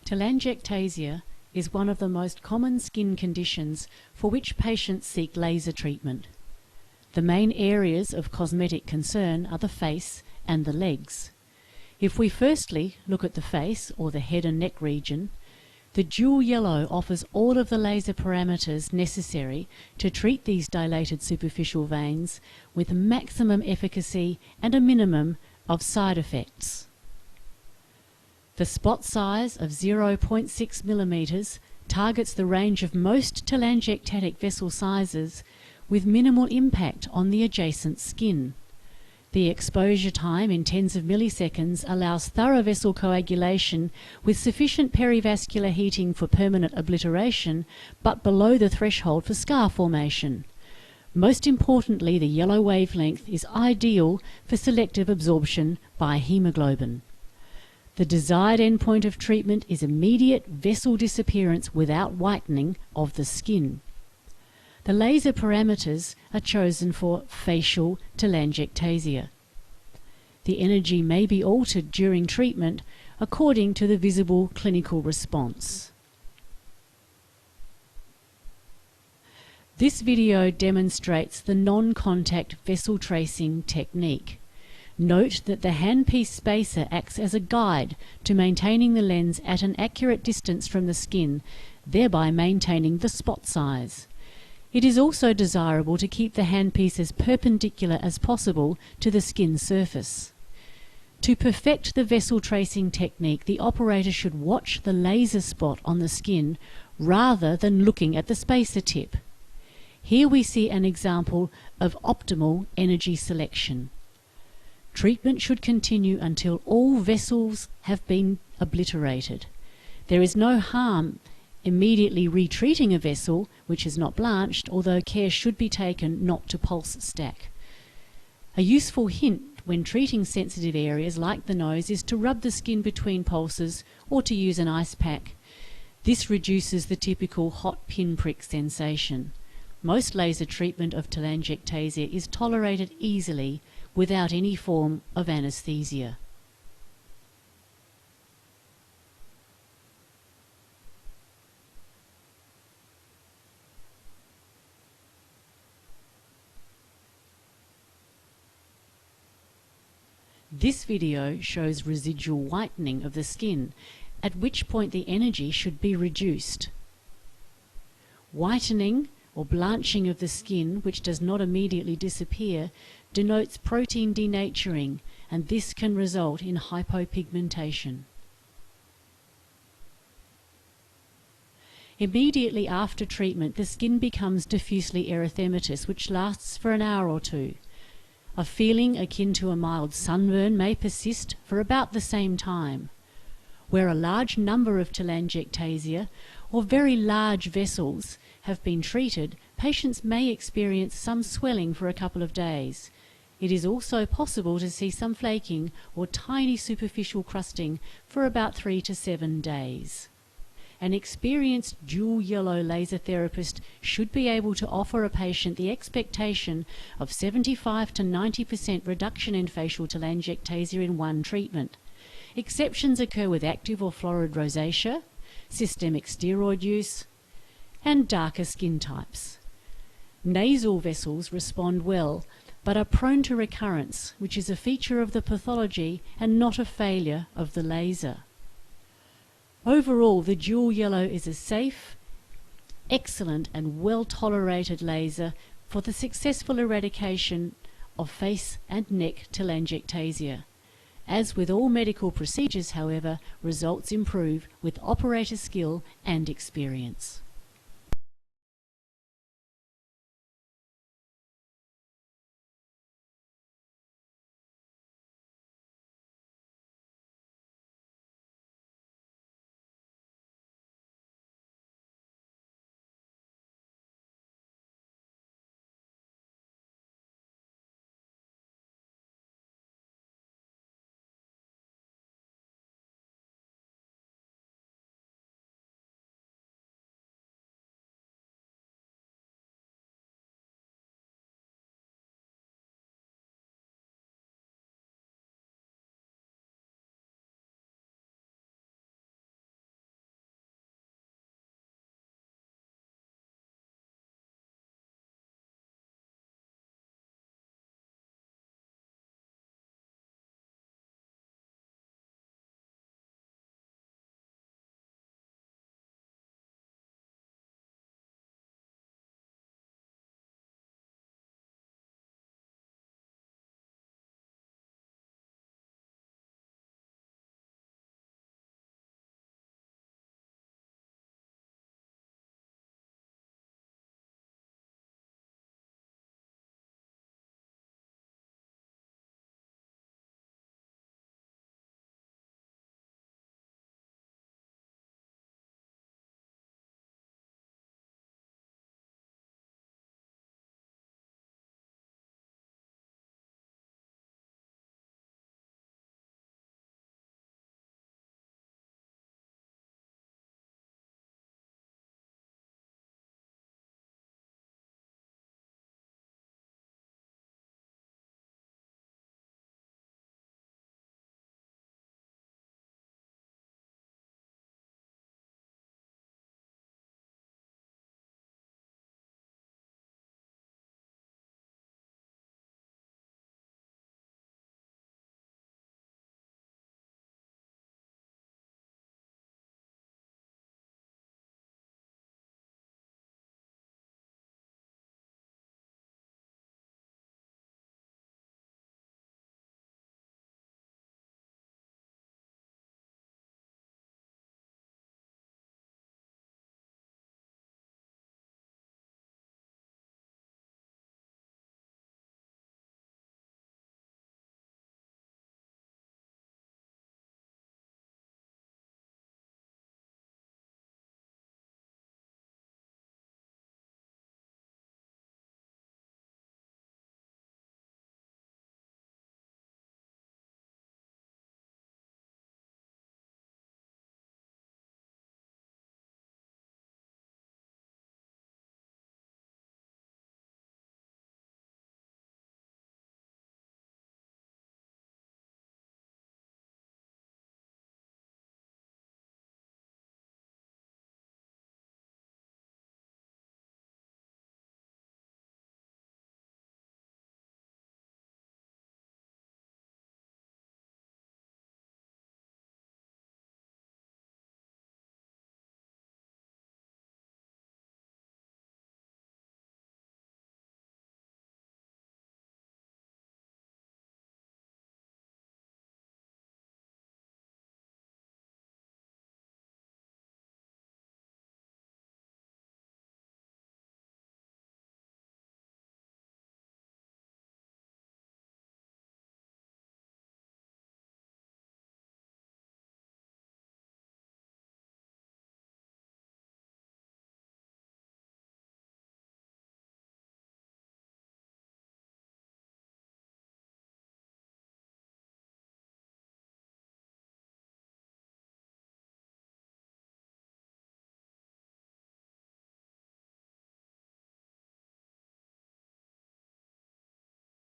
Telangiectasia is one of the most common skin conditions for which patients seek laser treatment. The main areas of cosmetic concern are the face and the legs. If we firstly look at the face or the head and neck region, the dual yellow offers all of the laser parameters necessary to treat these dilated superficial veins with maximum efficacy and a minimum of side effects. The spot size of 0.6 millimeters targets the range of most telangiectatic vessel sizes with minimal impact on the adjacent skin. The exposure time in tens of milliseconds allows thorough vessel coagulation with sufficient perivascular heating for permanent obliteration, but below the threshold for scar formation. Most importantly, the yellow wavelength is ideal for selective absorption by hemoglobin. The desired endpoint of treatment is immediate vessel disappearance without whitening of the skin. The laser parameters are chosen for facial telangiectasia. The energy may be altered during treatment according to the visible clinical response. This video demonstrates the non-contact vessel tracing technique. Note that the handpiece spacer acts as a guide to maintaining the lens at an accurate distance from the skin, thereby maintaining the spot size. It is also desirable to keep the handpiece as perpendicular as possible to the skin surface. To perfect the vessel tracing technique, the operator should watch the laser spot on the skin rather than looking at the spacer tip. Here we see an example of optimal energy selection. Treatment should continue until all vessels have been obliterated. There is no harm immediately retreating a vessel which is not blanched, although care should be taken not to pulse stack. A useful hint when treating sensitive areas like the nose is to rub the skin between pulses or to use an ice pack. This reduces the typical hot pinprick sensation. Most laser treatment of telangiectasia is tolerated easily without any form of anesthesia. This video shows residual whitening of the skin, at which point the energy should be reduced. Whitening or blanching of the skin, which does not immediately disappear, denotes protein denaturing, and this can result in hypopigmentation. Immediately after treatment, the skin becomes diffusely erythematous, which lasts for an hour or two. A feeling akin to a mild sunburn may persist for about the same time. Where a large number of telangiectasia or very large vessels have been treated, patients may experience some swelling for a couple of days. It is also possible to see some flaking or tiny superficial crusting for about 3 to 7 days. An experienced dual yellow laser therapist should be able to offer a patient the expectation of 75 to 90% reduction in facial telangiectasia in one treatment. Exceptions occur with active or florid rosacea, systemic steroid use, and darker skin types. Nasal vessels respond well, but are prone to recurrence, which is a feature of the pathology and not a failure of the laser. Overall, the dual yellow is a safe, excellent and well-tolerated laser for the successful eradication of face and neck telangiectasia. As with all medical procedures, however, results improve with operator skill and experience.